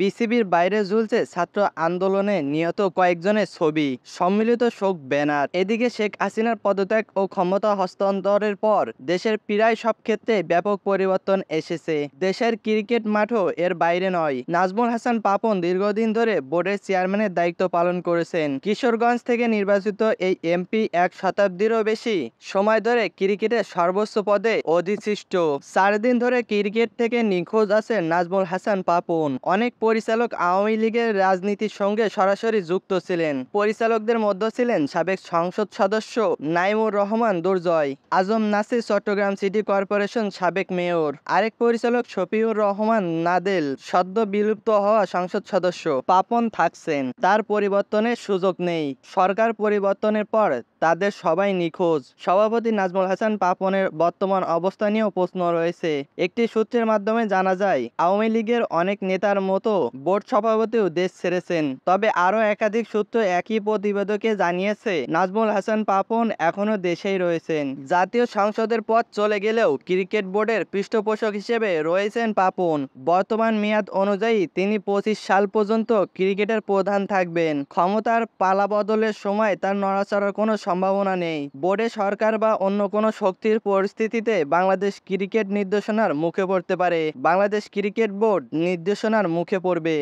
বিসিবির বাইরে ঝুলছে ছাত্র আন্দোলনে নিহত কয়েকজনের ছবি, সম্মিলিত শোক ব্যানার। এদিকে শেখ হাসিনার পদত্যাগ ও ক্ষমতা হস্তান্তরের পর দেশের প্রায় সব ক্ষেত্রে ব্যাপক পরিবর্তন এসেছে। দেশের ক্রিকেট মাঠও এর বাইরে নয়। নাজমুল হাসান পাপন দীর্ঘদিন ধরে বোর্ডের চেয়ারম্যানের দায়িত্ব পালন করেছেন। কিশোরগঞ্জ থেকে নির্বাচিত এই এমপি এক শতাব্দীরও বেশি সময় ধরে ক্রিকেটের সর্বোচ্চ পদে অধিষ্ঠিত। 4 দিন ধরে ক্রিকেট থেকে নিখোঁজ আছেন নাজমুল হাসান পাপন। অনেক পরিচালক আওয়ামী লীগের রাজনীতির সঙ্গে সরাসরি যুক্ত ছিলেন। পরিচালকদের মধ্যে ছিলেন সাবেক সংসদ সদস্য নাইমুর রহমান দুর্জয়, আজম নাসির চট্টগ্রাম সিটি কর্পোরেশন সাবেক মেয়র, আরেক পরিচালক শফিউর রহমান নাদেল সদ্য বিলুপ্ত হওয়া সংসদ সদস্য। পাপন থাকছেন, তার পরিবর্তনের সুযোগ নেই। সরকার পরিবর্তনের পর তাদের সবাই নিখোঁজ। সভাপতি নাজমুল হাসান পাপনের বর্তমান অবস্থা নিয়েও প্রশ্ন রয়েছে। একটি সূত্রের মাধ্যমে জানা যায়, আওয়ামী লীগের অনেক নেতার মতো বোর্ড সভাপতিও দেশ ছেড়েছেন। তবে আরও একাধিক সূত্র একই প্রতিবেদকে জানিয়েছে, নাজমুল হাসান পাপন এখনও দেশেই রয়েছেন। জাতীয় সংসদের পদ চলে গেলেও ক্রিকেট বোর্ডের পৃষ্ঠপোষক হিসেবে রয়েছেন পাপন। বর্তমান মেয়াদ অনুযায়ী তিনি 25 সাল পর্যন্ত ক্রিকেটের প্রধান থাকবেন। ক্ষমতার পালাবদলের সময় তার নড়াচড়ার কোনো সম্ভাবনা নেই। বোর্ডে সরকার বা অন্য কোনো শক্তির পরিস্থিতিতে বাংলাদেশ ক্রিকেট নির্দেশনার মুখে পড়তে পারে। বাংলাদেশ ক্রিকেট বোর্ড নির্দেশনার মুখে পড়বে।